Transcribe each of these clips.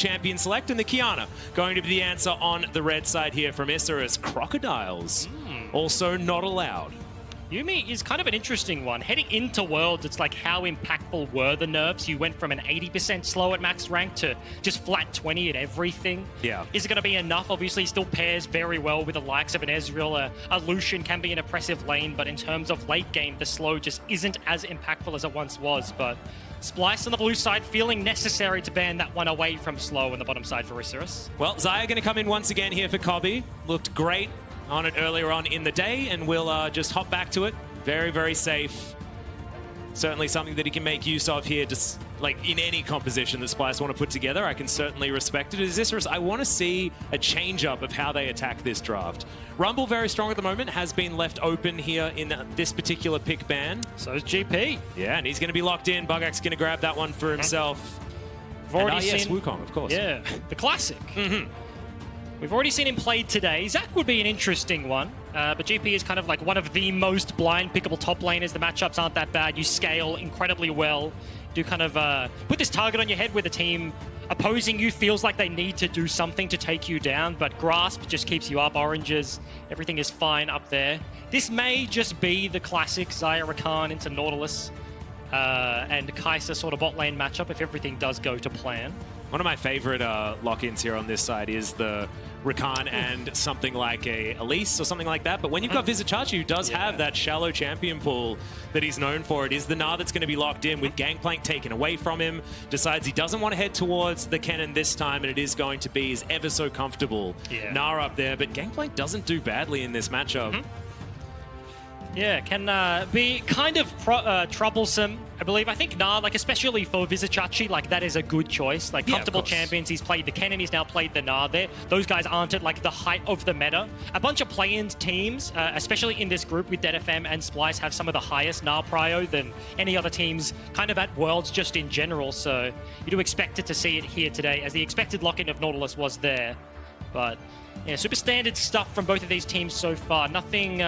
champion select, and the Kiana going to be the answer on the red side here from Isserus. Crocodiles also not allowed. Yuumi is kind of an interesting one. Heading into Worlds, it's like how impactful were the nerfs? You went from an 80% slow at max rank to just flat 20 at everything. Yeah. Is it going to be enough? Obviously, still pairs very well with the likes of an Ezreal. A Lucian can be an oppressive lane, but in terms of late game, the slow just isn't as impactful as it once was. But Splice on the blue side feeling necessary to ban that one away from slow on the bottom side for Isserus. Well, Xayah going to come in once again here for Cobby. Looked great on it earlier on in the day, and we'll just hop back to it. Very, very safe. Certainly something that he can make use of here, just like in any composition that Splice want to put together. I can certainly respect it. As Isserus, I want to see a change-up of how they attack this draft. Rumble, very strong at the moment, has been left open here in this particular pick ban. So is GP. Yeah, and he's going to be locked in. Bugak's going to grab that one for himself. We've already yes, seen Wukong, of course. Yeah, the classic. We've already seen him played today. Zac would be an interesting one, but GP is kind of like one of the most blind pickable top laners. The matchups aren't that bad. You scale incredibly well. Do kind of put this target on your head where the team opposing you feels like they need to do something to take you down, but Grasp just keeps you up. Oranges, everything is fine up there. This may just be the classic Xayah Rakan into Nautilus and Kai'Sa sort of bot lane matchup if everything does go to plan. One of my favorite lock-ins here on this side is the Rakan and something like a Elise or something like that. But when you've got Vizicachi, who does have that shallow champion pool that he's known for, it is the Gnar that's going to be locked in with Gangplank taken away from him. Decides he doesn't want to head towards the Kennen this time, and it is going to be his ever so comfortable Gnar up there. But Gangplank doesn't do badly in this matchup. Yeah, can be kind of troublesome, I believe. I think Gnar, like especially for Vizicachi, like that is a good choice. Like comfortable champions, he's played the Kennen, he's now played the Gnar there. Those guys aren't at like the height of the meta. A bunch of play-in teams, especially in this group with DeadFM and Splice, have some of the highest Gnar prio than any other teams kind of at Worlds just in general. So you do expect it to see it here today, as the expected lock-in of Nautilus was there. But yeah, super standard stuff from both of these teams so far. Nothing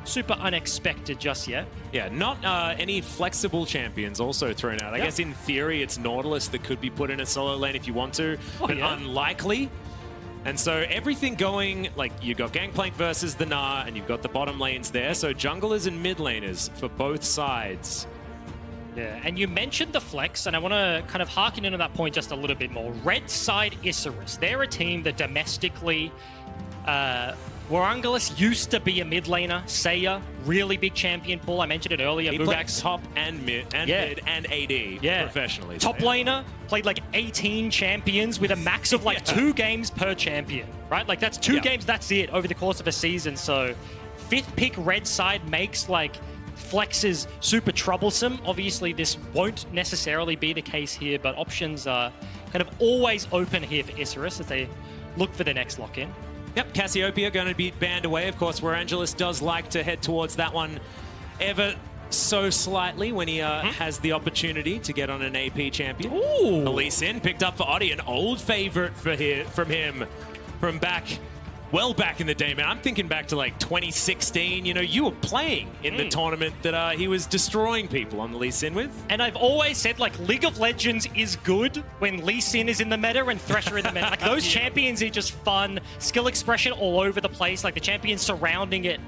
super unexpected just yet. Yeah, not any flexible champions also thrown out. I guess in theory it's Nautilus that could be put in a solo lane if you want to, but unlikely. And so everything going, like you've got Gangplank versus the Gnar, and you've got the bottom lanes there. So junglers and mid laners for both sides. Yeah, and you mentioned the flex, and I want to kind of harken in on that point just a little bit more. Red side Isserus, they're a team that domestically Warangalis used to be a mid laner. Seiya, really big champion pool. I mentioned it earlier. He played top and mid and mid and AD professionally. Top laner, played like 18 champions with a max of like 2 games per champion, right? Like that's 2 games, that's it over the course of a season. So 5th pick red side makes like flexes super troublesome. Obviously this won't necessarily be the case here, but options are kind of always open here for Isserus as they look for the next lock-in. Yep, Cassiopeia going to be banned away. Of course, Warangalis does like to head towards that one ever so slightly when he has the opportunity to get on an AP champion. Ooh. Elise in, picked up for Oddie, an old favorite for from him from well back in the day, man. I'm thinking back to like 2016. You know, you were playing in the tournament that he was destroying people on the Lee Sin with. And I've always said, like, League of Legends is good when Lee Sin is in the meta and Thresher in the meta. Like, those champions are just fun. Skill expression all over the place. Like, the champions surrounding it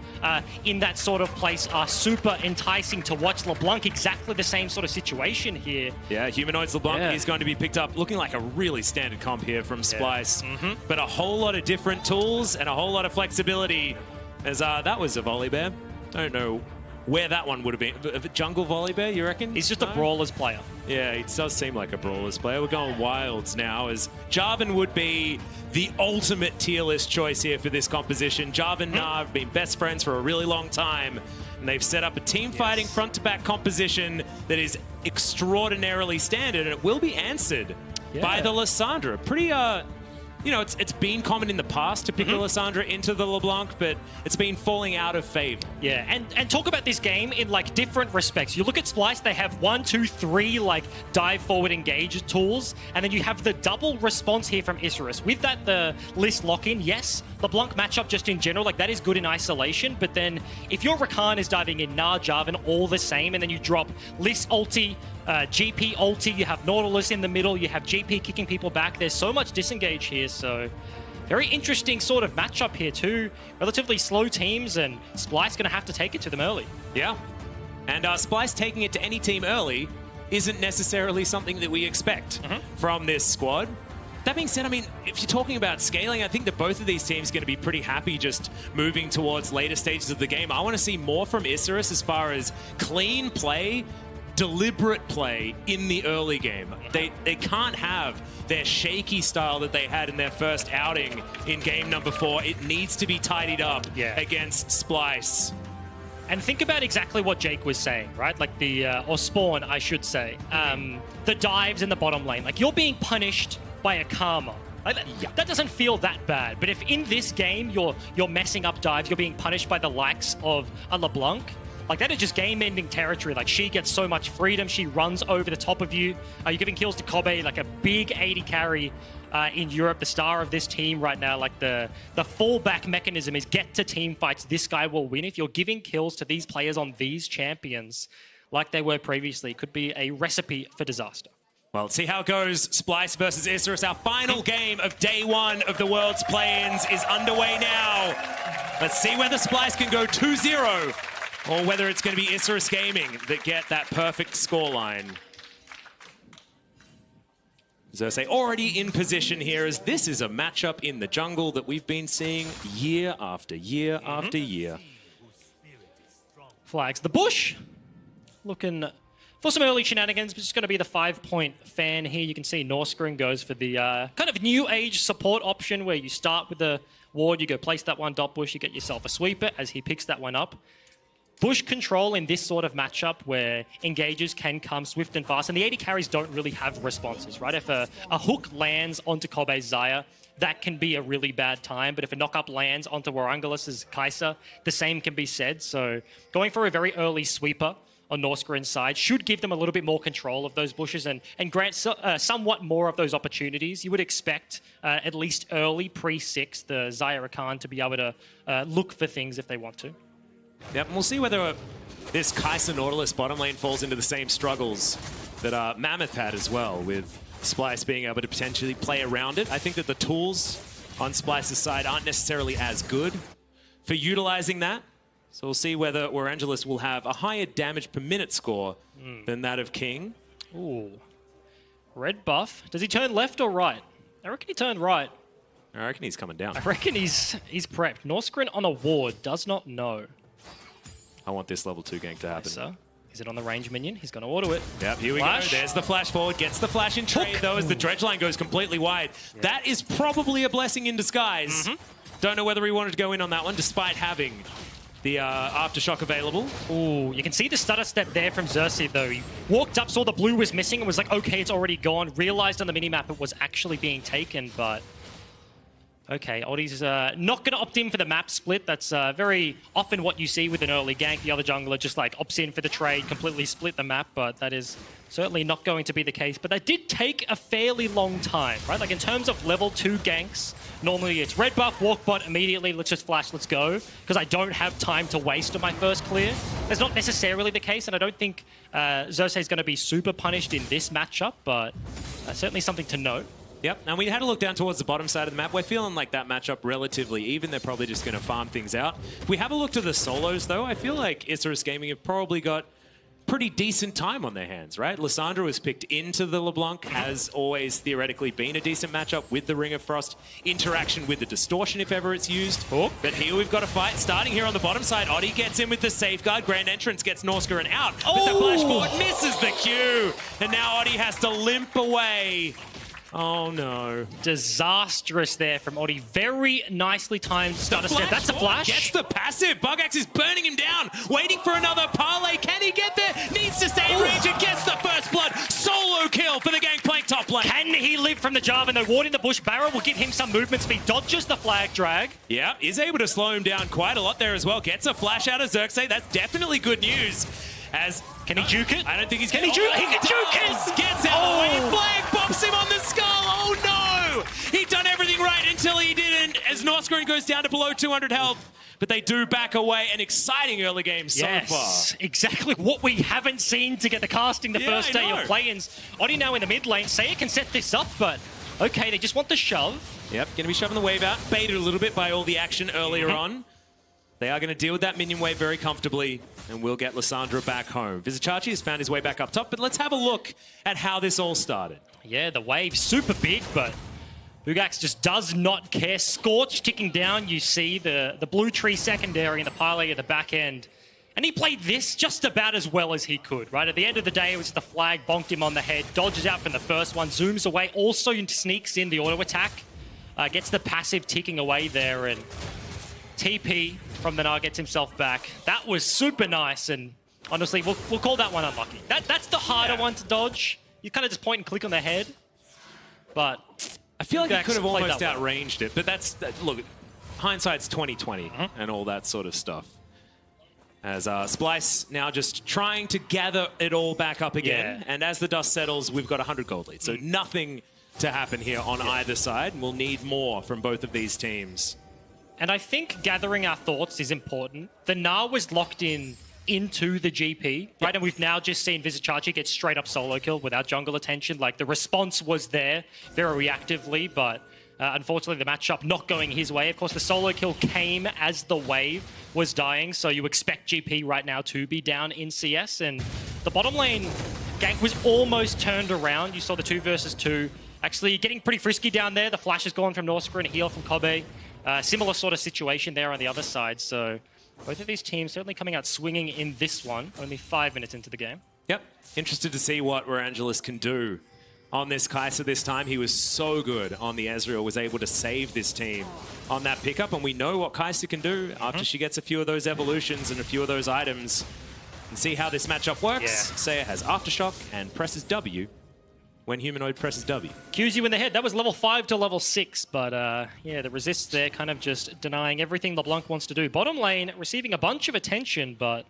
in that sort of place are super enticing to watch. LeBlanc, exactly the same sort of situation here. Yeah, Humanoids LeBlanc is going to be picked up, looking like a really standard comp here from Splice. But a whole lot of different tools and a whole lot of flexibility, as that was a volley bear. Don't know where that one would have been. Jungle volley bear, you reckon? He's just a Brawlers player. Yeah, it does seem like a Brawlers player. We're going Wilds now, as Jarvan would be the ultimate tier list choice here for this composition. Jarvan and Gnar have been best friends for a really long time, and they've set up a team fighting front-to-back composition that is extraordinarily standard, and it will be answered by the Lissandra. you know, it's been common in the past to pick Alessandra into the LeBlanc, but it's been falling out of favor. Yeah, and talk about this game in like different respects. You look at Splice, they have 1, 2, 3 like dive forward engage tools, and then you have the double response here from Isurus. With that, the List lock-in, yes, LeBlanc matchup just in general, like that is good in isolation, but then if your Rakan is diving in, Gnar, Jarvan, all the same, and then you drop List ulti, GP ulti, you have Nautilus in the middle, you have GP kicking people back. There's so much disengage here, so very interesting sort of matchup here too. Relatively slow teams, and Splice going to have to take it to them early. Yeah, and Splice taking it to any team early isn't necessarily something that we expect from this squad. That being said, I mean, if you're talking about scaling, I think that both of these teams are going to be pretty happy just moving towards later stages of the game. I want to see more from Isurus as far as clean play, deliberate play in the early game. They can't have their shaky style that they had in their first outing in game number 4. It needs to be tidied up against Splice. And think about exactly what Jake was saying, right? Like the, or Spawn, I should say. The dives in the bottom lane. Like, you're being punished by a Karma. Like that doesn't feel that bad. But if in this game you're messing up dives, you're being punished by the likes of a LeBlanc, like that is just game-ending territory. Like she gets so much freedom, she runs over the top of you. You're giving kills to Kobe, like a big 80 carry in Europe, the star of this team right now. Like the fallback mechanism is get to team fights. This guy will win. If you're giving kills to these players on these champions, like they were previously, it could be a recipe for disaster. Well, let's see how it goes. Splice versus Isurus. Our final game of day 1 of the World's Play-ins is underway now. Let's see whether Splice can go 2-0 or whether it's going to be Isurus Gaming that get that perfect scoreline. Xerxes already in position here, as this is a matchup in the jungle that we've been seeing year after year after year. Flags the bush. Looking for some early shenanigans, but it's going to be the 5-point fan here. You can see Norskrin goes for the kind of new age support option where you start with the ward, you go place that one dot bush, you get yourself a sweeper as he picks that one up. Bush control in this sort of matchup where engages can come swift and fast, and the 80 carries don't really have responses, right? If a hook lands onto Kobe's Xayah, that can be a really bad time, but if a knock-up lands onto Warangalus's Kai'Sa, the same can be said. So going for a very early sweeper on Norskrin's side should give them a little bit more control of those bushes and grant somewhat more of those opportunities. You would expect, at least early, pre-6, the Xayah Rakan to be able to look for things if they want to. Yep, and we'll see whether this Kai'Sa Nautilus bottom lane falls into the same struggles that Mammoth had as well, with Splice being able to potentially play around it. I think that the tools on Splice's side aren't necessarily as good for utilizing that. So we'll see whether Warangalas will have a higher damage per minute score than that of King. Ooh. Red buff. Does he turn left or right? I reckon he turned right. I reckon he's coming down. I reckon he's prepped. Norskrin on a ward, does not know. I want this level 2 gank to happen. Yes, sir. Is it on the range minion? He's going to auto it. Yep, here we Flash. go. There's the flash forward. Gets the flash in trade, though, as the dredge line goes completely wide. Yeah. That is probably a blessing in disguise. Don't know whether he wanted to go in on that one, despite having the Aftershock available. Ooh, you can see the stutter step there from Xerxes, though. He walked up, saw the blue was missing, and was like, okay, it's already gone. Realized on the minimap it was actually being taken, but... Okay, Oddie's not going to opt in for the map split. That's very often what you see with an early gank. The other jungler just like opts in for the trade, completely split the map, but that is certainly not going to be the case. But that did take a fairly long time, right? Like in terms of level 2 ganks, normally it's red buff, walk bot immediately, let's just flash, let's go, because I don't have time to waste on my first clear. That's not necessarily the case, and I don't think Xerxes is going to be super punished in this matchup, but certainly something to note. Yep, and we had a look down towards the bottom side of the map. We're feeling like that matchup relatively even. They're probably just going to farm things out. If we have a look to the solos, though, I feel like Isurus Gaming have probably got pretty decent time on their hands, right? Lissandra was picked into the LeBlanc, has always theoretically been a decent matchup with the Ring of Frost, interaction with the Distortion if ever it's used. Oh. But here we've got a fight starting here on the bottom side. Oddie gets in with the safeguard. Grand Entrance gets Norskrin out. But the flash forward misses the Q. And now Oddie has to limp away. Oh no. Disastrous there from Oddie. Very nicely timed stutter step. That's a flash. Gets the passive. Bugax is burning him down. Waiting for another parlay. Can he get there? Needs to stay in range and gets the first blood. Solo solo kill for the Gangplank top lane. Can he live from the Jarvan though? Ward in the bush barrel will give him some movement speed. Dodges the flag drag. Yeah, is able to slow him down quite a lot there as well. Gets a flash out of Xerxes. That's definitely good news. As can he juke it? I don't think he's can he juke. He can juke it. Gets out of the way. Flag pops him on the skull. Oh no! He'd done everything right until he didn't. As Norscreen goes down to below 200 health. But they do back away. An exciting early game so far. Exactly what we haven't seen to get the casting the first day of play-ins. Oddie now in the mid lane. Saya can set this up, but okay, they just want the shove. Yep, going to be shoving the wave out. Baited a little bit by all the action earlier on. They are going to deal with that minion wave very comfortably, and we'll get Lissandra back home. Vizicachi has found his way back up top, but let's have a look at how this all started. Yeah, the wave super big, but Bugax just does not care. Scorch ticking down. You see the blue tree secondary and the parlay at the back end. And he played this just about as well as he could, right? At the end of the day, it was the flag, bonked him on the head, dodges out from the first one, zooms away, also sneaks in the auto attack, gets the passive ticking away there, and TP from the Gnar gets himself back. That was super nice, and honestly, we'll call that one unlucky. That's the harder one to dodge. You kind of just point and click on the head, but I feel like he could have almost outranged it, but look, hindsight's 20/20 and all that sort of stuff. As Splice now just trying to gather it all back up again, and as the dust settles, we've got 100 gold lead, so nothing to happen here on either side. We'll need more from both of these teams. And I think gathering our thoughts is important. The Gnar was locked into the GP, right? And we've now just seen Vizicachi get straight up solo kill without jungle attention. Like, the response was there very reactively, but unfortunately the matchup not going his way. Of course, the solo kill came as the wave was dying, so you expect GP right now to be down in CS, and the bottom lane gank was almost turned around. You saw the 2 versus 2 actually getting pretty frisky down there. The flash is gone from Norscreen and a heal from Kobe. Similar sort of situation there on the other side, so both of these teams certainly coming out swinging in this one, only 5 minutes into the game. Yep, interested to see what Rangelis can do on this Kai'Sa this time. He was so good on the Ezreal, was able to save this team on that pickup, and we know what Kai'Sa can do after she gets a few of those evolutions and a few of those items. And see how this matchup works. Saya has Aftershock and presses W when Humanoid presses W. Cues you in the head. That was level 5 to level 6, but yeah, the resists there kind of just denying everything LeBlanc wants to do. Bottom lane receiving a bunch of attention, but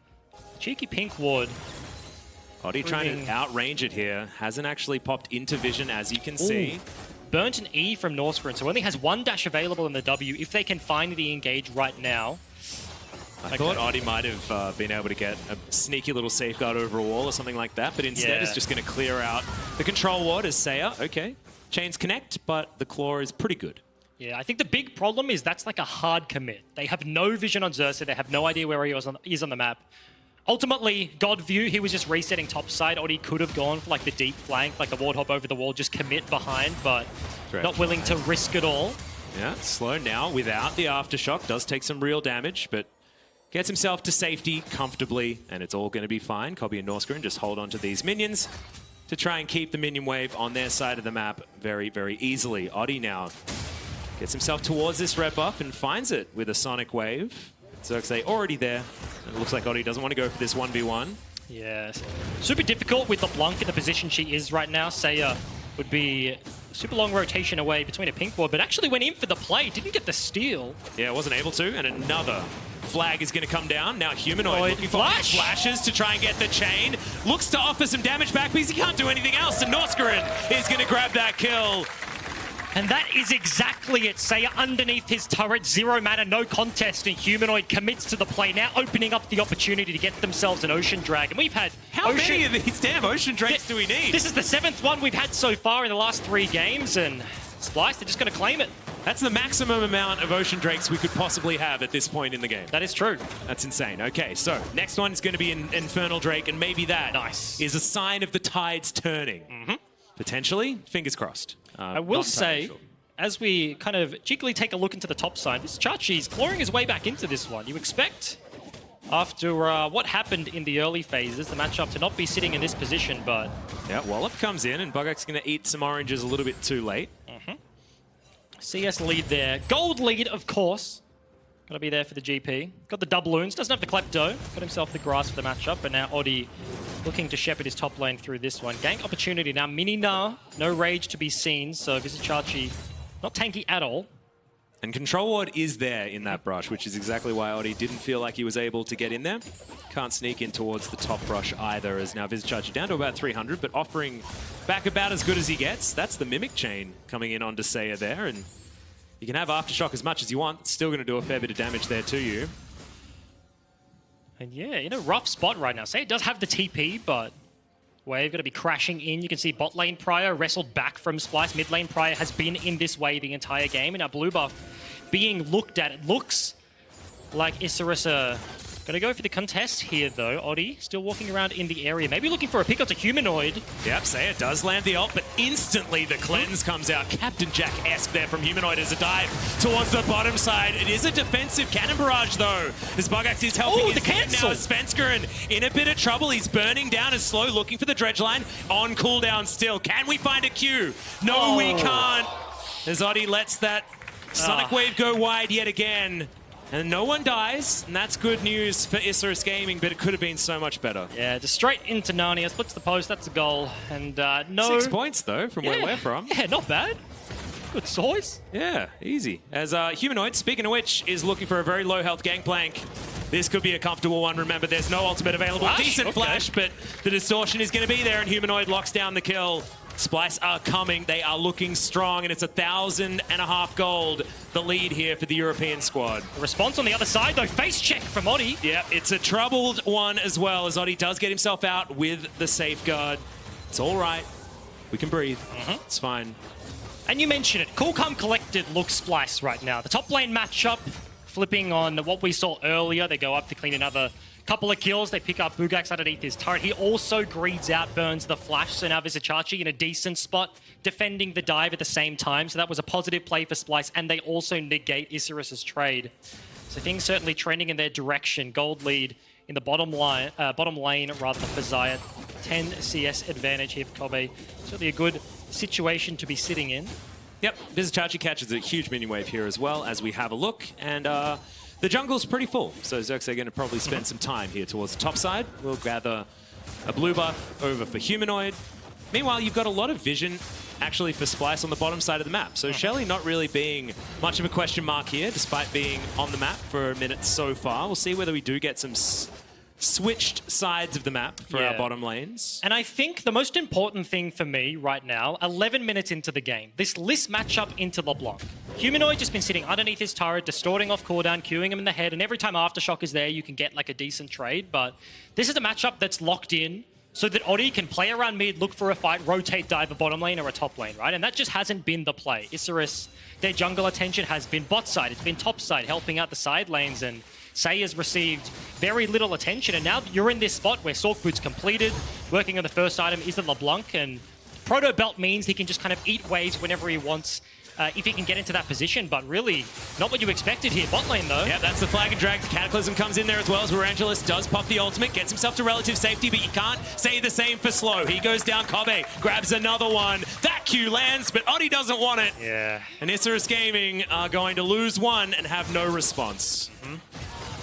cheeky pink ward. Oddie trying to outrange it here. Hasn't actually popped into vision, as you can see. Burnt an E from Norscreen, so only has 1 dash available in the W. If they can find the engage right now. I thought Oddie might have been able to get a sneaky little safeguard over a wall or something like that, but instead is just going to clear out the control ward as Saya. Okay, chains connect, but the claw is pretty good. Yeah, I think the big problem is that's like a hard commit. They have no vision on Xerxes. They have no idea where he is on the map. Ultimately, God view, he was just resetting topside. Oddie could have gone for like the deep flank, like the ward hop over the wall, just commit behind, but not willing to risk it all. Yeah, slow now without the Aftershock. Does take some real damage, but gets himself to safety comfortably, and it's all going to be fine. Kobe and Norscreen just hold on to these minions to try and keep the minion wave on their side of the map very, very easily. Oddie now gets himself towards this red buff and finds it with a Sonic Wave. Xerxes already there. And it looks like Oddie doesn't want to go for this 1v1. Yes. Super difficult with LeBlanc in the position she is right now. Saya would be super long rotation away between a pink ward, but actually went in for the play, didn't get the steal. Yeah, wasn't able to, and another flag is going to come down. Now Humanoid looking for flashes to try and get the chain. Looks to offer some damage back because he can't do anything else, and Norscreen is going to grab that kill. And that is exactly it. Saya underneath his turret, 0 mana, no contest, and Humanoid commits to the play, now opening up the opportunity to get themselves an Ocean Drag. And we've had How many of these damn Ocean Drakes do we need? This is the 7th one we've had so far in the last 3 games, and Splice, they're just going to claim it. That's the maximum amount of Ocean Drakes we could possibly have at this point in the game. That is true. That's insane. Okay, so next one is going to be an Infernal Drake, and maybe that is a sign of the tides turning. Potentially, fingers crossed. I will say, as we kind of cheekily take a look into the top side, this Chachi's clawing his way back into this one. You expect, after what happened in the early phases, the matchup to not be sitting in this position, but... Yeah, Wallop comes in, and Bugak's going to eat some oranges a little bit too late. CS lead there. Gold lead, of course. Got to be there for the GP. Got the doubloons. Doesn't have the klepto. Got himself the grass for the matchup. But now Oddie looking to shepherd his top lane through this one. Gank opportunity now. Mini Nah. No rage to be seen. So VOD not tanky at all. And control ward is there in that brush, which is exactly why Oddie didn't feel like he was able to get in there. Can't sneak in towards the top brush either, as now VOD down to about 300, but offering back about as good as he gets. That's the Mimic Chain coming in onto Saya there, and you can have Aftershock as much as you want. It's still going to do a fair bit of damage there to you. And yeah, in a rough spot right now. Saya does have the TP, but Wave going to be crashing in. You can see bot lane Prior wrestled back from Splice. Mid lane Prior has been in this way the entire game. And now blue buff being looked at. It looks like Isirus going to go for the contest here, though. Oddie still walking around in the area. Maybe looking for a pick up to Humanoid. Yep, Saya does land the ult, but instantly the cleanse comes out. Captain Jack-esque there from Humanoid as a dive towards the bottom side. It is a defensive cannon barrage, though. As Bugax is helping his the cancel. now. Svenskeren in a bit of trouble. He's burning down as slow, looking for the dredge line. On cooldown still. Can we find a Q? No, we can't. As Oddie lets that Sonic Wave go wide yet again. And no one dies, and that's good news for Isirus Gaming, but it could have been so much better. Yeah, just straight into Narnia, splits the post, that's a goal. And no... 6 points, though, from where we're from. Yeah, not bad. Good choice. Yeah, easy. As Humanoid, speaking of which, is looking for a very low health gangplank. This could be a comfortable one. Remember, there's no ultimate available. Flash? Decent flash, but the distortion is going to be there, and Humanoid locks down the kill. Splice are coming. They are looking strong, and it's 1,500 gold, the lead here for the European squad. The response on the other side, though. Face check from Oddie. Yeah, it's a troubled one as well, as Oddie does get himself out with the safeguard. It's all right. We can breathe. It's fine. And you mentioned it. Cool, calm, collected looks Splice right now. The top lane matchup, flipping on what we saw earlier. They go up to clean another couple of kills. They pick up Bugax underneath his turret. He also greeds out, burns the flash. So now VOD in a decent spot, defending the dive at the same time. So that was a positive play for Splice, and they also negate Isirus' trade. So things certainly trending in their direction. Gold lead in the bottom lane rather than for Zayat. 10 CS advantage here for Kobe. Certainly a good situation to be sitting in. Yep, VOD catches a huge minion wave here as well as we have a look, and the jungle's pretty full, so Xerxes are going to probably spend some time here towards the top side. We'll gather a blue buff over for Humanoid. Meanwhile, you've got a lot of vision actually for Splice on the bottom side of the map. So Shelly not really being much of a question mark here, despite being on the map for a minute so far. We'll see whether we do get some switched sides of the map for our bottom lanes. And I think the most important thing for me right now, 11 minutes into the game, this List matchup into LeBlanc. Humanoid just been sitting underneath his turret, distorting off cooldown, queuing him in the head, and every time Aftershock is there, you can get like a decent trade. But this is a matchup that's locked in so that Oddie can play around mid, look for a fight, rotate, dive a bottom lane or a top lane, right? And that just hasn't been the play. Isirus, their jungle attention has been bot side, it's been top side, helping out the side lanes, and Saya's received very little attention, and now you're in this spot where Sork Boot's completed. Working on the first item is the LeBlanc, and Proto Belt means he can just kind of eat waves whenever he wants if he can get into that position, but really not what you expected here. Bot lane, though. Yeah, that's the flag and drag. The Cataclysm comes in there as well as Varangelis does pop the ultimate, gets himself to relative safety, but you can't say the same for Slow. He goes down, Kobe grabs another one. That Q lands, but Oddie doesn't want it. Yeah. And Isirus Gaming are going to lose one and have no response.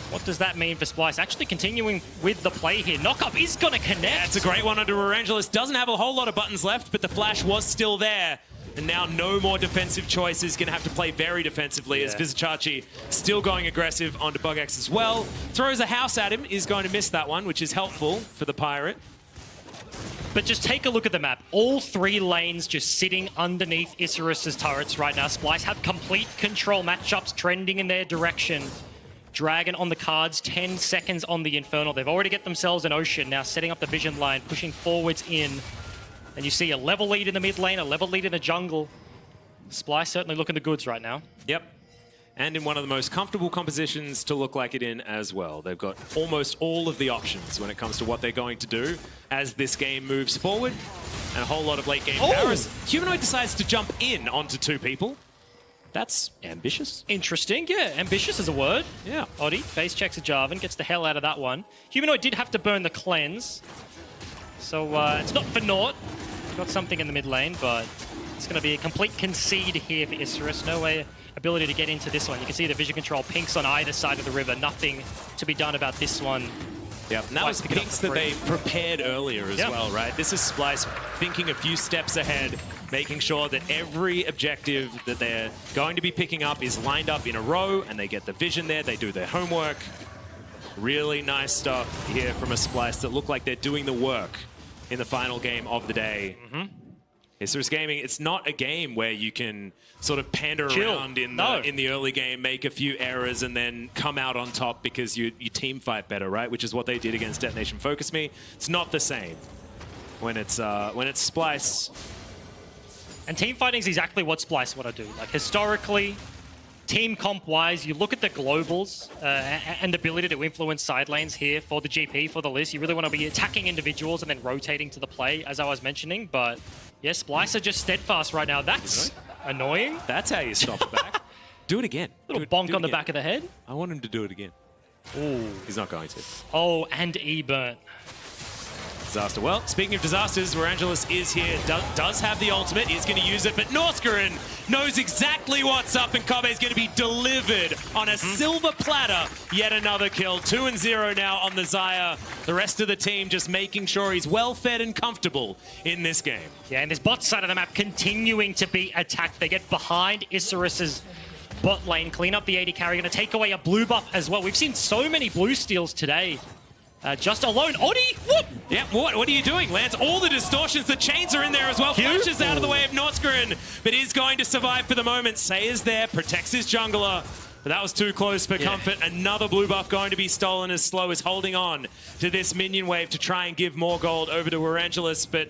What does that mean for Splice? Actually continuing with the play here. Knockup is going to connect. Yeah, it's a great one under Varangelis. Doesn't have a whole lot of buttons left, but the flash was still there. And now no more defensive choices. Going to have to play very defensively as VOD still going aggressive onto Bugax as well. Throws a house at him, is going to miss that one, which is helpful for the Pirate. But just take a look at the map. All three lanes just sitting underneath Isirus' turrets right now. Splice have complete control. Matchups trending in their direction. Dragon on the cards, 10 seconds on the Infernal. They've already got themselves an Ocean, now setting up the vision line, pushing forwards in. And you see a level lead in the mid lane, a level lead in the jungle. Splice certainly looking the goods right now. Yep. And in one of the most comfortable compositions to look like it in as well. They've got almost all of the options when it comes to what they're going to do as this game moves forward. And a whole lot of late game power. Humanoid decides to jump in onto two people. That's ambitious. Interesting, yeah. Ambitious is a word. Yeah. Oddie, face checks a Jarvan, gets the hell out of that one. Humanoid did have to burn the cleanse. So it's not for naught. Got something in the mid lane, but It's going to be a complete concede here for Isurus. No way ability to get into this one. You can see the vision control pinks on either side of the river. Nothing to be done about this one. Yep, and that was pinks that they prepared earlier as well, right? This is Splice thinking a few steps ahead, making sure that every objective that they're going to be picking up is lined up in a row, and they get the vision there, they do their homework. Really nice stuff here from a Splice that look like they're doing the work in the final game of the day. Isurus Gaming, it's not a game where you can sort of pander around in the early game, make a few errors, and then come out on top because you team fight better, right? Which is what they did against Detonation Focus Me. It's not the same when it's Splice. And team fighting is exactly what Splice want to do. Like historically, team comp-wise, you look at the globals and the ability to influence side lanes here for the GP, for the list. You really want to be attacking individuals and then rotating to the play, as I was mentioning. But yeah, Splice are just steadfast right now. That's annoying. That's how you stop it back. Do it again. Little bonk on the back of the head. I want him to do it again. Ooh. He's not going to. Oh, and E-burnt. Disaster. Well, speaking of disasters, Varangelis is here, does have the ultimate, is going to use it, but Norskarin knows exactly what's up, and Kobe is going to be delivered on a silver platter. Yet another kill. 2-0 now on the Xayah. The rest of the team just making sure he's well-fed and comfortable in this game. Yeah, and this bot side of the map continuing to be attacked. They get behind Isurus's bot lane, clean up the AD carry, going to take away a blue buff as well. We've seen so many blue steals today. Just alone. Odie! Whoop! Yeah, what are you doing, Lance? All the distortions, the chains are in there as well. Flashes out of the way of Norskarin, but is going to survive for the moment. Say is there, protects his jungler. But that was too close for comfort. Another blue buff going to be stolen as Slow is holding on to this minion wave to try and give more gold over to Varangelis, but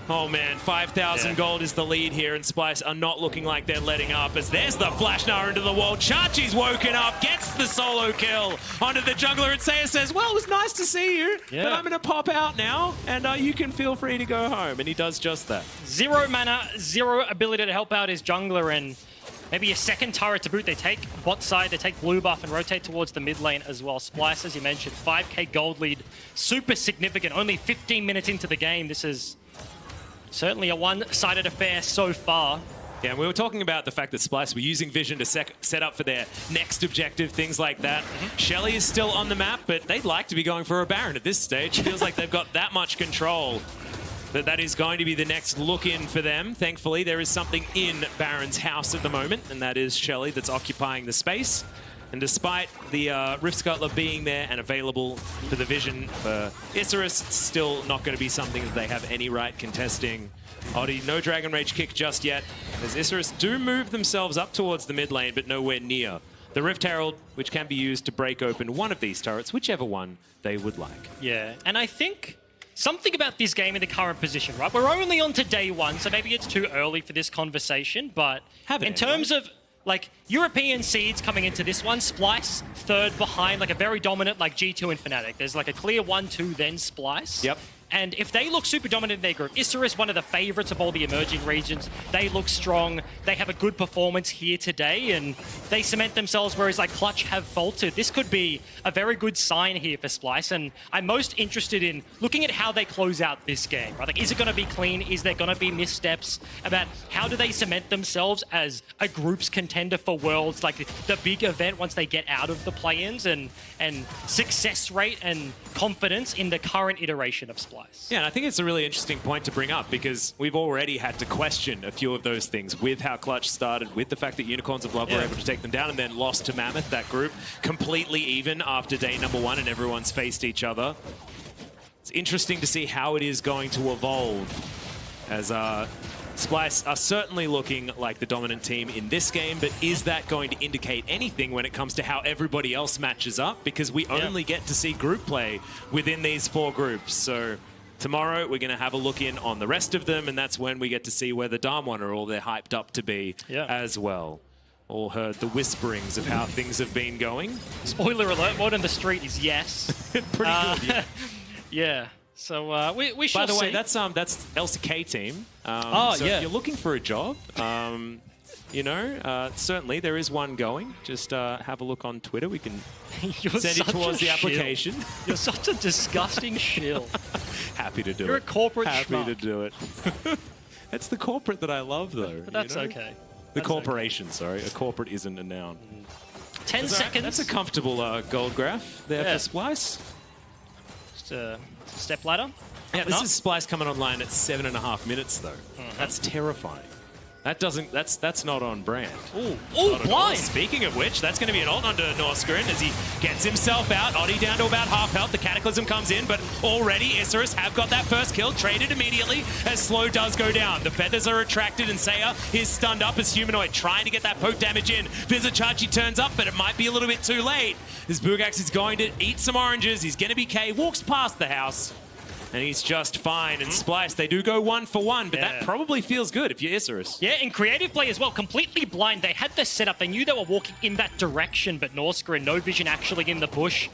oh man, 5,000 gold is the lead here, and Splice are not looking like they're letting up as there's the flash now into the wall. Chachi's woken up, gets the solo kill onto the jungler, and Saya says, well, it was nice to see you, but I'm going to pop out now, and you can feel free to go home, and he does just that. 0 mana, 0 ability to help out his jungler, and maybe a second turret to boot. They take bot side, they take blue buff, and rotate towards the mid lane as well. Splice, as you mentioned, 5k gold lead, super significant, only 15 minutes into the game. This is certainly a one-sided affair so far. Yeah, and we were talking about the fact that Splice were using Vision to set up for their next objective, things like that. Shelly is still on the map, but they'd like to be going for a Baron at this stage. It feels like they've got that much control that is going to be the next look-in for them. Thankfully, there is something in Baron's house at the moment, and that is Shelly that's occupying the space. And despite the Rift Scuttler being there and available for the Vision for Isurus, it's still not going to be something that they have any right contesting. Odie, no Dragon Rage kick just yet, as Isurus do move themselves up towards the mid lane, but nowhere near the Rift Herald, which can be used to break open one of these turrets, whichever one they would like. Yeah, and I think something about this game in the current position, right? We're only on to day one, so maybe it's too early for this conversation, but in terms of like European seeds coming into this one, Splice third behind, like a very dominant like G2 and Fnatic. There's like a clear 1-2, then Splice. Yep. And if they look super dominant in their group, Isurus, one of the favorites of all the emerging regions, they look strong. They have a good performance here today, and they cement themselves, whereas like Clutch have faltered. This could be a very good sign here for Splice, and I'm most interested in looking at how they close out this game, right? Like, is it going to be clean? Is there going to be missteps? About how do they cement themselves as a group's contender for Worlds, like the big event once they get out of the play-ins, and success rate and confidence in the current iteration of Splice. Yeah, and I think it's a really interesting point to bring up because we've already had to question a few of those things with how Clutch started, with the fact that Unicorns of Love were able to take them down and then lost to Mammoth, that group, completely even after day number 1 and everyone's faced each other. It's interesting to see how it is going to evolve as Splice are certainly looking like the dominant team in this game, but is that going to indicate anything when it comes to how everybody else matches up? Because we only get to see group play within these 4 groups. So tomorrow we're going to have a look in on the rest of them, and that's when we get to see where the Darmon are all they're hyped up to be as well. All heard the whisperings of how things have been going. Spoiler alert, word on the street is yes. Pretty good, yeah. Yeah. So we shall see. By the way, that's LCK team. So if you're looking for a job, you know, certainly there is one going. Just have a look on Twitter. We can send it towards the application. You're such a disgusting shill. Happy to do it. You're a corporate Happy schmuck. to do it. It's the corporate that I love, though. But that's you know? okay. The corporation, sorry. A corporate isn't a noun. 10 seconds. That's a comfortable gold graph there for Splice. Just a step ladder. Yeah, this is Splice coming online at 7.5 minutes, though. That's terrifying. That doesn't. That's not on brand. Ooh, blind! Speaking of which, that's going to be an ult onto Norsgrin as he gets himself out. Oddie down to about half health. The Cataclysm comes in, but already Isurus have got that first kill, traded immediately as Slow does go down. The feathers are retracted and Saya is stunned up as Humanoid trying to get that poke damage in. Vizichachi turns up, but it might be a little bit too late. As Bugax is going to eat some oranges. He's going to be K, walks past the house. And he's just fine. And Splice, they do go 1 for 1, but that probably feels good if you're Isurus. Yeah, in creative play as well, completely blind. They had the setup. They knew they were walking in that direction, but Norsgrin, no vision actually in the bush.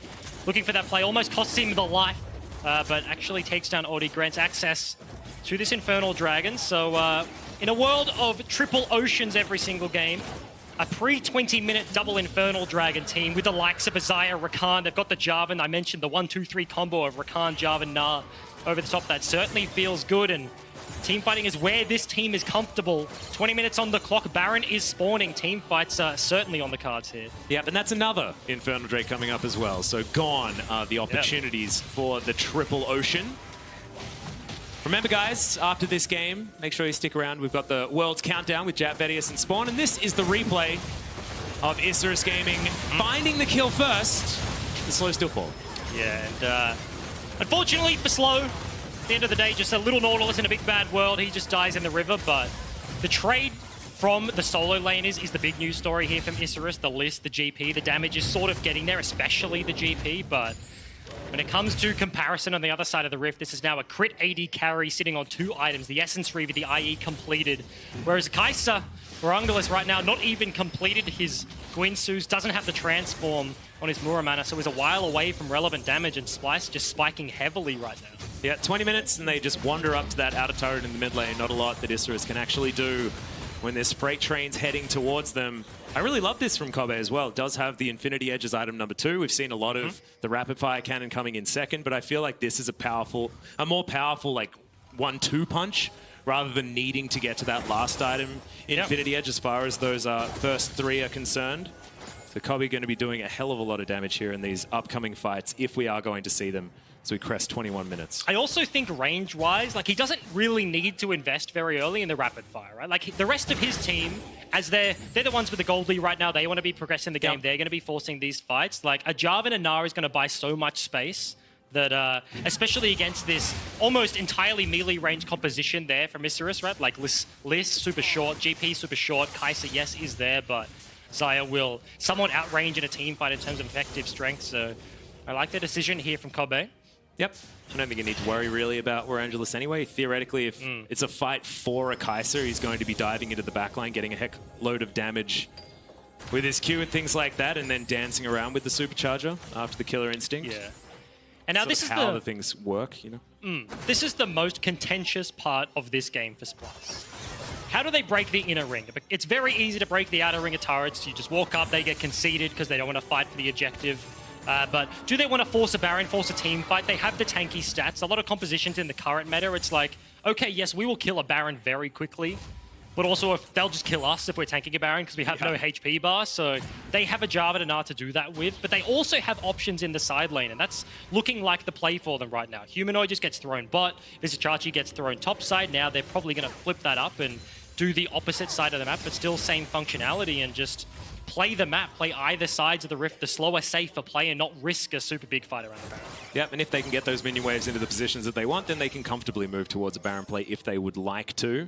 Looking for that play, almost costs him the life, but actually takes down Oddie, grants access to this Infernal Dragon. So in a world of triple oceans every single game, a pre-20-minute double Infernal Dragon team with the likes of Azaya, Rakan. They've got the Jarvan. I mentioned the 1-2-3 combo of Rakan, Jarvan, Gnar over the top. That certainly feels good, and team fighting is where this team is comfortable. 20 minutes on the clock. Baron is spawning. Team fights are certainly on the cards here. Yep, and that's another Infernal Drake coming up as well. So gone are the opportunities for the triple ocean. Remember, guys, after this game, make sure you stick around. We've got the World's Countdown with Jap, Vedius, and Spawn, and this is the replay of Isurus Gaming finding the kill first. The Slow still fall. Yeah, and unfortunately for Slow, at the end of the day, just a little Nautilus in a big bad world. He just dies in the river, but the trade from the solo laners is the big news story here from Isurus. The list, the GP, the damage is sort of getting there, especially the GP, but when it comes to comparison on the other side of the rift, this is now a crit AD carry sitting on 2 items, the Essence Reaver, the IE completed. Whereas Kai'Sa, Angelus right now, not even completed his Guinsoo's, doesn't have the transform on his Muramana, so he's a while away from relevant damage, and Splice just spiking heavily right now. Yeah, 20 minutes, and they just wander up to that outer turret in the mid lane. Not a lot that Isurus can actually do when this freight train's heading towards them. I really love this from Kobe as well. It does have the Infinity Edge as item number 2. We've seen a lot of the rapid fire cannon coming in second, but I feel like this is a more powerful like 1-2 punch rather than needing to get to that last item, Infinity Edge, as far as those first 3 are concerned. So Kobe going to be doing a hell of a lot of damage here in these upcoming fights if we are going to see them. So we crest 21 minutes. I also think range-wise, like he doesn't really need to invest very early in the rapid fire, right? Like the rest of his team, as they're the ones with the gold lead right now, they want to be progressing the game. They're going to be forcing these fights. Like a Jarvan and Gnar is going to buy so much space that, especially against this almost entirely melee range composition there from Isurus, right? Like Liss super short, GP super short, Kai'Sa, yes, is there, but Xayah will somewhat outrange in a team fight in terms of effective strength. So I like the decision here from Kobe. Yep. I don't think you need to worry really about Angelus anyway. Theoretically, if it's a fight for a Kai'Sa, he's going to be diving into the backline, getting a heck load of damage with his Q and things like that, and then dancing around with the Supercharger after the Killer Instinct. Yeah. And now this is how the things work, you know? This is the most contentious part of this game for Splice. How do they break the inner ring? It's very easy to break the outer ring of turrets. You just walk up, they get conceded because they don't want to fight for the objective. But do they want to force a Baron, force a team fight? They have the tanky stats. A lot of compositions in the current meta, it's like, okay, yes, we will kill a Baron very quickly, but also if they'll just kill us if we're tanking a Baron because we have no HP bar. So they have a Jarvan and Gnar to do that with, but they also have options in the side lane, and that's looking like the play for them right now. Humanoid just gets thrown bot, Vizichachi gets thrown top side. Now they're probably going to flip that up and do the opposite side of the map, but still same functionality, and just play the map, play either sides of the rift, the slower, safer play, and not risk a super big fight around the Baron. Yep, and if they can get those minion waves into the positions that they want, then they can comfortably move towards a Baron play if they would like to.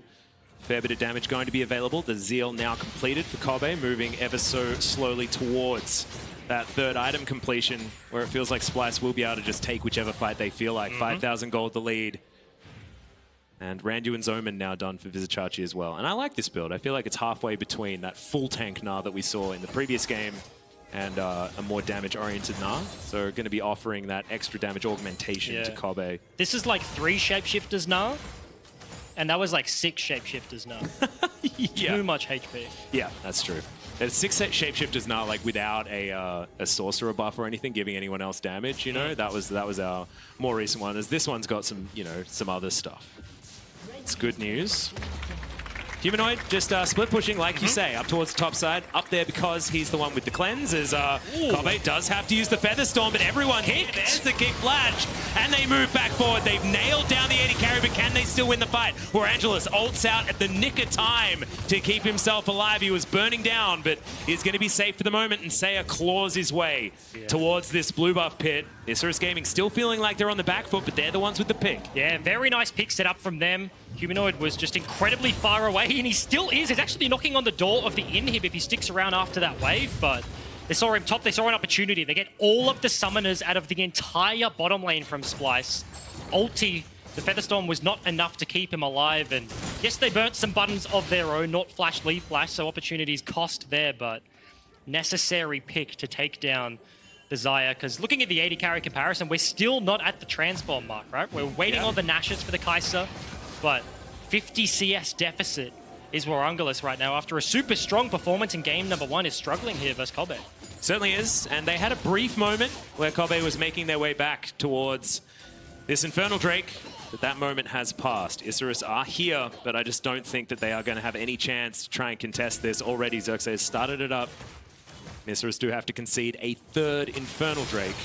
Fair bit of damage going to be available. The Zeal now completed for Kobe, moving ever so slowly towards that 3rd item completion, where it feels like Splice will be able to just take whichever fight they feel like. 5,000 gold the lead. And Randuin's Omen now done for Vizichachi as well. And I like this build. I feel like it's halfway between that full tank Gnar that we saw in the previous game and a more damage-oriented Gnar. So we're going to be offering that extra damage augmentation to Kobe. This is like 3 shapeshifters Gnar, and that was like 6 shapeshifters Gnar. Too much HP. Yeah, that's true. There's 6 shapeshifters Gnar, like without a sorcerer buff or anything giving anyone else damage. You know, that was our more recent one. As this one's got some, you know, some other stuff. It's good news. Humanoid just split pushing, like you say, up towards the top side. Up there because he's the one with the cleanse. As Kobe does have to use the Feather Storm, but everyone hit. There's the kick flash, and they move back forward. They've nailed down the 80 carry, but can they still win the fight? Where Angelus ults out at the nick of time to keep himself alive. He was burning down, but he's going to be safe for the moment, and Saya claws his way towards this blue buff pit. Isurus Gaming still feeling like they're on the back foot, but they're the ones with the pick. Yeah, very nice pick set up from them. Humanoid was just incredibly far away, and he still is. He's actually knocking on the door of the inhib if he sticks around after that wave, but they saw him top. They saw an opportunity. They get all of the summoners out of the entire bottom lane from Splice. Ulti, the Featherstorm was not enough to keep him alive, and yes, they burnt some buttons of their own, not flash, leave flash, so opportunities cost there, but necessary pick to take down the Xayah, because looking at the 80 carry comparison, we're still not at the transform mark, right? We're waiting on the Nashes for the Kai'Sa, but 50 CS deficit is Warungalus right now after a super strong performance in game number 1 is struggling here versus Kobe. Certainly is, and they had a brief moment where Kobe was making their way back towards this Infernal Drake, but that moment has passed. Isurus are here, but I just don't think that they are going to have any chance to try and contest this. Already Xerxes has started it up. Isurus do have to concede a third Infernal Drake.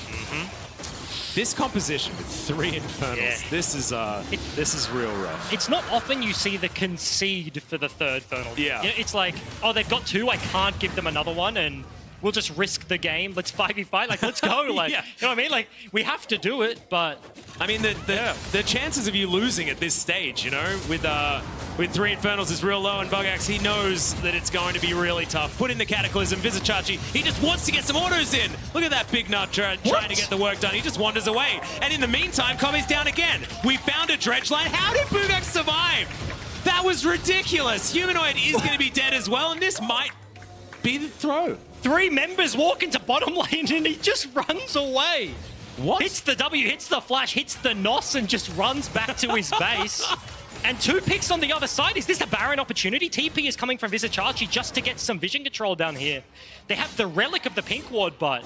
This composition with 3 Infernals, this is real rough. It's not often you see the concede for the third Infernal. Yeah. It's like, oh, they've got 2, I can't give them another one, and we'll just risk the game. Let's 5v5, like, let's go. Like, you know what I mean? Like, we have to do it, but... I mean, the chances of you losing at this stage, you know, with 3 Infernals is real low, and Bugax, he knows that it's going to be really tough. Put in the Cataclysm, Vizichachi, he just wants to get some autos in. Look at that big nut trying to get the work done. He just wanders away. And in the meantime, Kobe's down again. We found a dredge line. How did Bugax survive? That was ridiculous. Humanoid is going to be dead as well, and this might be the throw. 3 members walk into bottom lane, and he just runs away. What? Hits the W, hits the flash, hits the NOS, and just runs back to his base. And 2 picks on the other side. Is this a Baron opportunity? TP is coming from Vizichachi just to get some vision control down here. They have the relic of the pink ward, but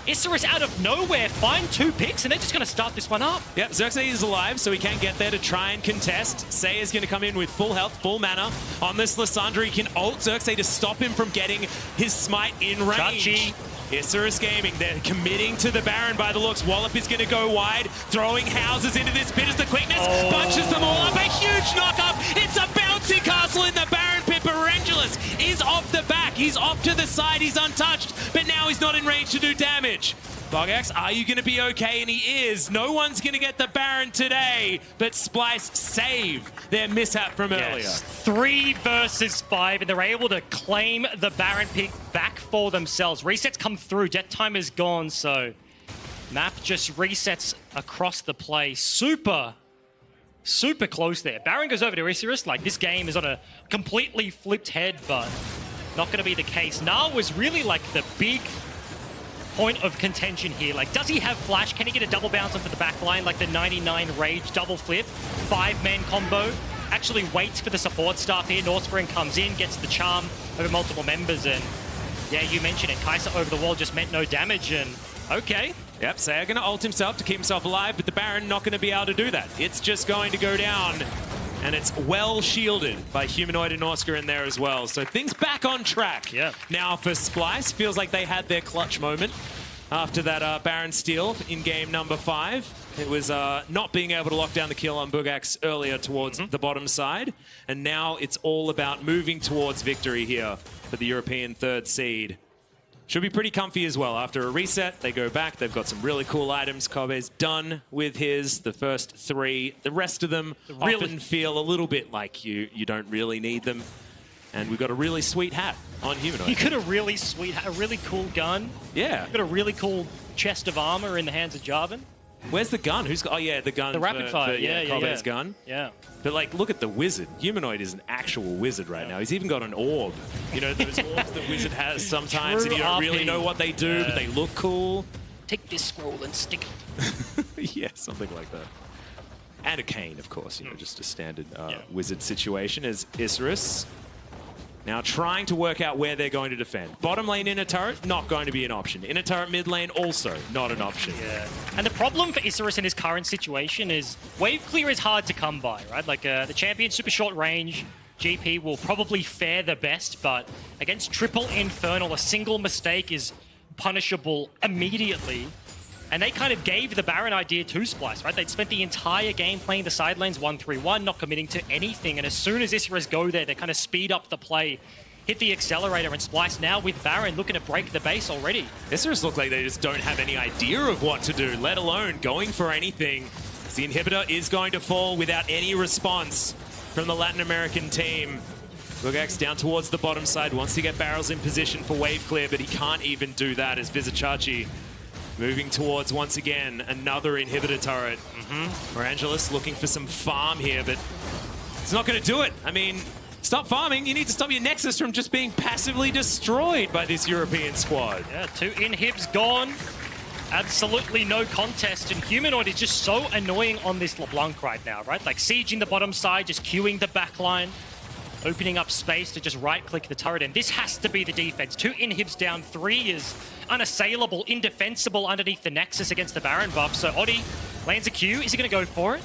Isurus out of nowhere find 2 picks, and they're just going to start this one up. Yep, Xerxes is alive, so he can get there to try and contest. Saya's going to come in with full health, full mana. On this Lissandra, he can ult Xerxes to stop him from getting his smite in range. Chachi. Isurus Gaming, they're committing to the Baron by the looks. Wallop is going to go wide, throwing houses into this pit as the quickness bunches them all up. A huge knock-up. It's a bouncing castle in the Baron pit, but Rangelus is off the back. He's off to the side. He's untouched, but now he's not in range to do damage. Bugax, are you going to be okay? And he is. No one's going to get the Baron today, but Splice save their mishap from earlier. 3 versus 5, and they're able to claim the Baron pick back for themselves. Resets come through. Death time is gone, so map just resets across the play. Super close there. Baron goes over to Isurus. Like, this game is on a completely flipped head, but not going to be the case. Nah was really like the big point of contention here. Like, does he have flash? Can he get a double bounce onto the back line like the 99 Rage double flip? 5-man combo. Actually waits for the support staff here. Northspring comes in, gets the charm over multiple members, and yeah, you mentioned it. Kai'Sa over the wall just meant no damage, and okay. Yep, Saya going to ult himself to keep himself alive, but the Baron not going to be able to do that. It's just going to go down, and it's well shielded by Humanoid and Norska in there as well. So things back on track. Yeah. Now for Splice, feels like they had their clutch moment after that Baron steal in game number 5. It was not being able to lock down the kill on Bugax earlier towards the bottom side, and now it's all about moving towards victory here for the European 3rd seed. Should be pretty comfy as well. After a reset, they go back. They've got some really cool items. Kobe's done with the first 3. The rest of them often feel a little bit like you don't really need them. And we've got a really sweet hat on Humanoid. You got a really sweet hat, a really cool gun. Yeah. You got a really cool chest of armor in the hands of Jarvan. Where's the gun? Who's got? Oh yeah, the gun. The rapid fire. Yeah, Kobe's gun. Yeah. But like, look at the wizard. Humanoid is an actual wizard right now. He's even got an orb. You know, those orbs that wizard has sometimes, and you don't really know what they do, but they look cool. Take this scroll and stick it. Yeah, something like that. And a cane, of course. You know, just a standard wizard situation as Isurus Now trying to work out where they're going to defend. Bottom lane inner turret, not going to be an option. Inner turret mid lane, also not an option. Yeah. And the problem for Isurus in his current situation is wave clear is hard to come by, right? Like the champion, super short range, GP will probably fare the best, but against triple Infernal, a single mistake is punishable immediately. And they kind of gave the Baron idea to Splyce, right? They'd spent the entire game playing the side lanes 1-3-1, not committing to anything. And as soon as Isurus go there, they kind of speed up the play, hit the accelerator, and Splyce now with Baron looking to break the base already. Isurus look like they just don't have any idea of what to do, let alone going for anything. The inhibitor is going to fall without any response from the Latin American team. Lugax down towards the bottom side, wants to get barrels in position for wave clear, but he can't even do that as Vizicachi moving towards, once again, another inhibitor turret. Morangelis looking for some farm here, but it's not going to do it. I mean, stop farming. You need to stop your Nexus from just being passively destroyed by this European squad. Yeah, 2 inhibs gone. Absolutely no contest, and Humanoid is just so annoying on this LeBlanc right now, right? Like sieging the bottom side, just queuing the backline, opening up space to just right-click the turret, and this has to be the defense. 2 inhibs down, 3 is unassailable, indefensible underneath the Nexus against the Baron buff. So Oddie lands a Q. Is he going to go for it?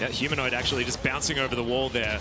Yeah, Humanoid actually just bouncing over the wall there.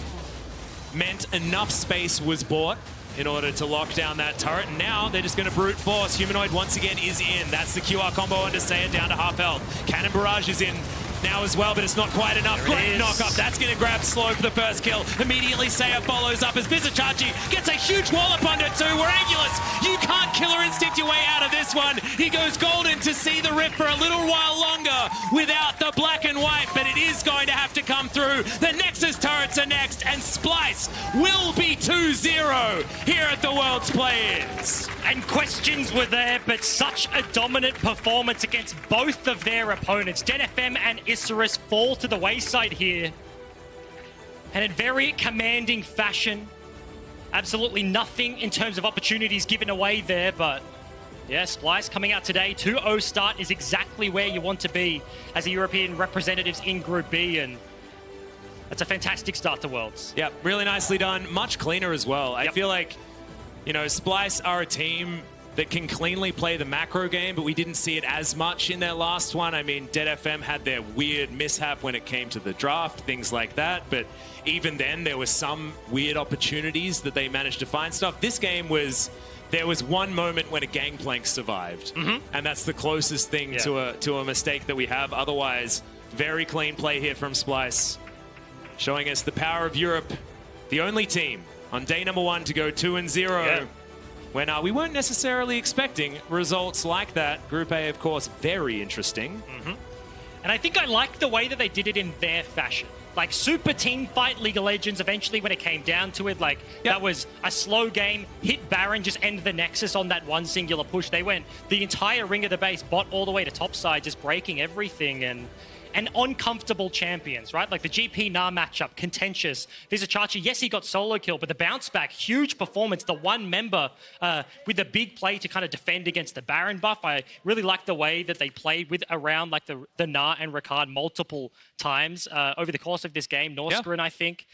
Meant enough space was bought in order to lock down that turret. And now they're just going to brute force. Humanoid once again is in. That's the QR combo on Desaya down to half health. Cannon Barrage is in now as well, but it's not quite enough. Great knock up. That's going to grab Slow for the first kill. Immediately Saya follows up as Vizicachi gets a huge wallop under too. Werangulis, you can't killer instinct your way out of this one. He goes golden to see the rip for a little while longer without the black and white, but it is going to have to come through. The Nexus turrets are next, and Splyce will be 2-0 here at the World's Play-Ins. And questions were there, but such a dominant performance against both of their opponents. DeadFM and Isurus fall to the wayside here. And in very commanding fashion. Absolutely nothing in terms of opportunities given away there, but yeah, Splyce coming out today. 2-0 start is exactly where you want to be as the European representatives in Group B, and that's a fantastic start to Worlds. Yep, really nicely done. Much cleaner as well. I feel like, you know, Splyce are a team that can cleanly play the macro game, but we didn't see it as much in their last one. I mean, DeadFM had their weird mishap when it came to the draft, things like that, but even then there were some weird opportunities that they managed to find stuff. This game was, there was one moment when a gangplank survived, and that's the closest thing to a mistake that we have. Otherwise, very clean play here from Splyce, showing us the power of Europe, the only team on day number 1 to go 2-0. When we weren't necessarily expecting results like that. Group A, of course, very interesting. And I think I like the way that they did it in their fashion. Like super team fight League of Legends, eventually when it came down to it, like that was a slow game, hit Baron, just end the Nexus on that one singular push. They went the entire ring of the base, bot all the way to top side, just breaking everything, and uncomfortable champions, right? Like the GP Na matchup, contentious. Vizicachi, yes, he got solo kill, but the bounce back, huge performance. The one member with the big play to kind of defend against the Baron buff. I really like the way that they played with around like the Na and Ricard multiple times over the course of this game. Norscarin, I think,